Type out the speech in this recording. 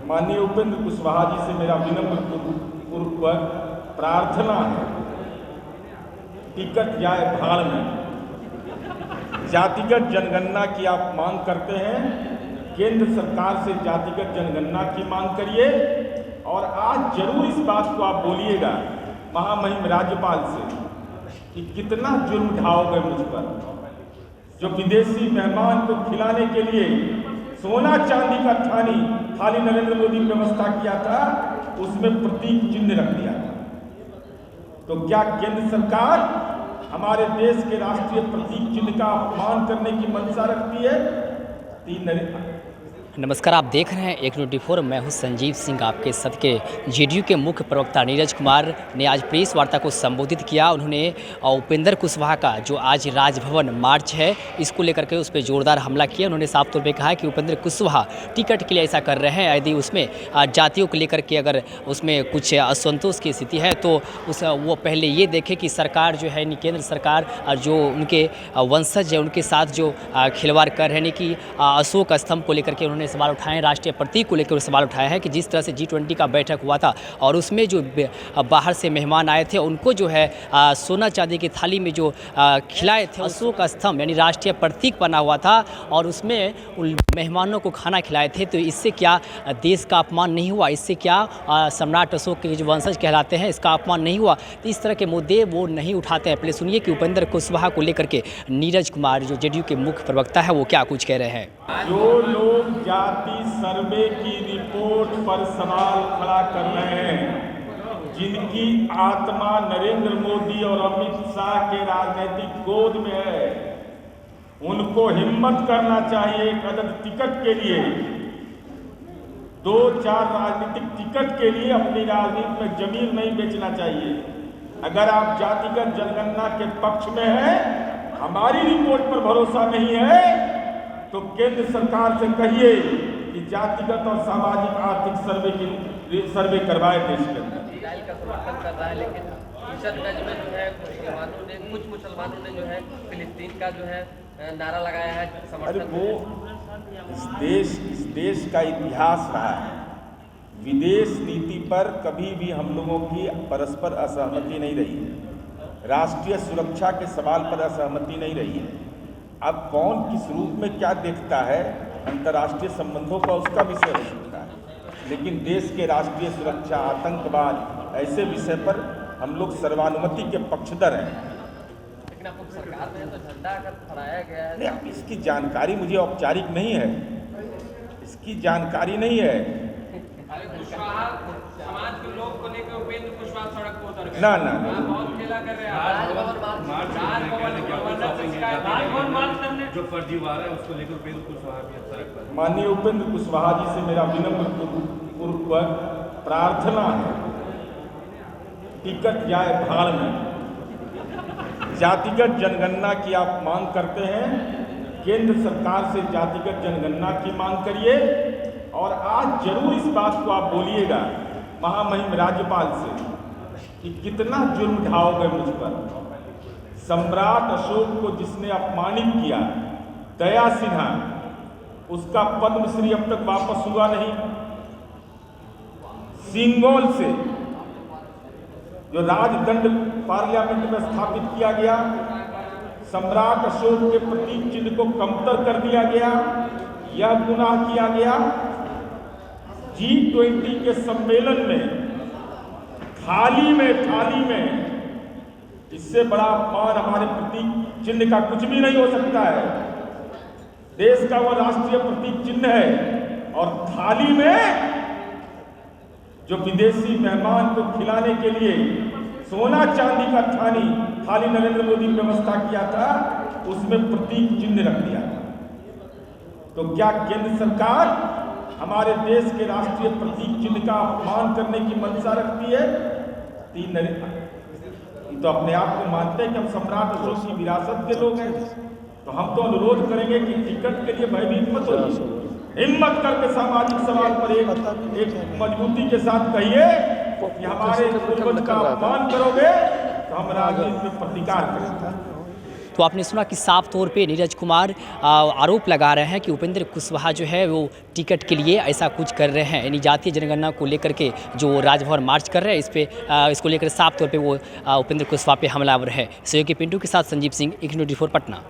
माननीय उपेंद्र कुशवाहा जी से मेरा विनम्र पूर्वक प्रार्थना है, टिकट जाए भाड़ में। जातिगत जनगणना की आप मांग करते हैं, केंद्र सरकार से जातिगत जनगणना की मांग करिए और आज जरूर इस बात को आप बोलिएगा महामहिम राज्यपाल से कि कितना जुर्म ढाओगे मुझ पर। जो विदेशी मेहमान को खिलाने के लिए सोना चांदी का थाली नरेंद्र मोदी ने व्यवस्था किया था, उसमें प्रतीक चिन्ह रख दिया था। तो क्या केंद्र सरकार हमारे देश के राष्ट्रीय प्रतीक चिन्ह का अपमान करने की मंशा रखती है? नमस्कार, आप देख रहे हैं 124। मैं हूं संजीव सिंह, आपके साथ के जेडीयू के मुख्य प्रवक्ता नीरज कुमार ने आज प्रेस वार्ता को संबोधित किया। उन्होंने उपेंद्र कुशवाहा का जो आज राजभवन मार्च है इसको लेकर के उस पर जोरदार हमला किया। उन्होंने साफ तौर पे कहा कि उपेंद्र कुशवाहा टिकट के लिए ऐसा कर रहे हैं। यदि उसमें जातियों को लेकर के अगर उसमें कुछ असंतोष की स्थिति है तो वो पहले ये देखे कि सरकार जो है केंद्र सरकार जो उनके वंशज है उनके साथ जो खिलवाड़ कर रहे हैं कि अशोक स्तंभ को लेकर के उन्होंने सवाल उठाए, राष्ट्रीय प्रतीक को लेकर सवाल उठाए हैं कि जिस तरह से G20 का बैठक हुआ था और उसमें जो बाहर से मेहमान आए थे उनको जो है सोना चांदी की थाली में जो खिलाए थे, अशोक स्तंभ यानी राष्ट्रीय प्रतीक बना हुआ था और उसमें उन मेहमानों को खाना खिलाए थे। तो इससे क्या देश का अपमान नहीं हुआ? इससे क्या सम्राट अशोक के जो वंशज कहलाते हैं इसका अपमान नहीं हुआ? तो इस तरह के मुद्दे वो नहीं उठाते हैं। पहले सुनिए कि उपेंद्र कुशवाहा को लेकर के नीरज कुमार जो जेडीयू के मुख्य प्रवक्ता है वो क्या कुछ कह रहे हैं। जो लोग जाति सर्वे की रिपोर्ट पर सवाल खड़ा कर रहे हैं, जिनकी आत्मा नरेंद्र मोदी और अमित शाह के राजनीतिक गोद में है, उनको हिम्मत करना चाहिए एक अदद टिकट के लिए, 2-4 राजनीतिक टिकट के लिए अपनी राजनीति में जमीन नहीं बेचना चाहिए। अगर आप जातिगत जनगणना के पक्ष में हैं, हमारी रिपोर्ट पर भरोसा नहीं है तो केंद्र सरकार से कहिए कि जातिगत और सामाजिक आर्थिक सर्वे करवाए देश के अंदर। इजराइल का समर्थन कर रहा है, लेकिन किशनगंज में जो है कुछ मुसलमानों ने जो है फिलिस्तीन का जो है नारा लगाया है समर्थन। अरे वो इस देश का इतिहास रहा है, विदेश नीति पर कभी भी हम लोगों की परस्पर असहमति नहीं रही है, राष्ट्रीय सुरक्षा के सवाल पर असहमति नहीं रही है। अब कौन किस रूप में क्या देखता है अंतर्राष्ट्रीय संबंधों का, उसका विषय हो सकता है, लेकिन देश के राष्ट्रीय सुरक्षा, आतंकवाद ऐसे विषय पर हम लोग सर्वानुमति के पक्षधर हैं। लेकिन अब सरकार में तो झंडा अगर फहराया गया है, नहीं, इसकी जानकारी मुझे औपचारिक नहीं है, इसकी जानकारी नहीं है। समाज के लोग को लेकर उपेंद्र कुशवाहा सड़क को उतर गए। ना बहुत खेला कर रहे हैं, जो फर्जीवाड़ा है उसको लेकर उपेंद्र कुशवाहा की सड़क पर। माननीय उपेंद्र कुशवाहा जी से मेरा विनम्र पूर्वक प्रार्थना है, टिकट जाए भाड़ में। जातिगत जनगणना की आप मांग करते हैं, केंद्र सरकार से जातिगत जनगणना की मांग करिए और आज जरूर इस बात को आप बोलिएगा महामहिम राज्यपाल से कि कितना जुर्म ढाओगे मुझ पर। सम्राट अशोक को जिसने अपमानित किया, दया सिन्हा, उसका पद्मश्री अब तक वापस हुआ नहीं। सिंगोल से जो राजदंड पार्लियामेंट में स्थापित किया गया, सम्राट अशोक के प्रतीक चिन्ह को कमतर कर दिया गया, यह गुनाह किया गया। G20 के सम्मेलन में थाली में इससे बड़ा अपमान हमारे प्रतीक चिन्ह का कुछ भी नहीं हो सकता है। देश का वह राष्ट्रीय प्रतीक चिन्ह है और थाली में जो विदेशी मेहमान को खिलाने के लिए सोना चांदी का थाली नरेंद्र मोदी ने व्यवस्था किया था, उसमें प्रतीक चिन्ह रख दिया था। तो क्या केंद्र सरकार हमारे देश के राष्ट्रीय प्रतीक चिन्ह का अपमान करने की मंशा रखती है? तो अपने आप को मानते हैं कि हम सम्राट अशोक की विरासत के लोग हैं, तो हम तो अनुरोध करेंगे कि टिकट के लिए भयभीत मत होइए, हिम्मत करके सामाजिक सवाल पर एक मजबूती के साथ कहिए कि हमारे पूर्वज का अपमान करोगे तो हम राजनीति में प्रतिकार करेंगे। तो आपने सुना कि साफ तौर पे नीरज कुमार आरोप लगा रहे हैं कि उपेंद्र कुशवाहा जो है वो टिकट के लिए ऐसा कुछ कर रहे हैं, यानी जातीय जनगणना को लेकर के जो राजभवन मार्च कर रहे हैं इसको लेकर साफ तौर पे वो उपेंद्र कुशवाहा पे हमलावर है। सहयोगी पिंटू के साथ संजीव सिंह, ICNU 24 पटना।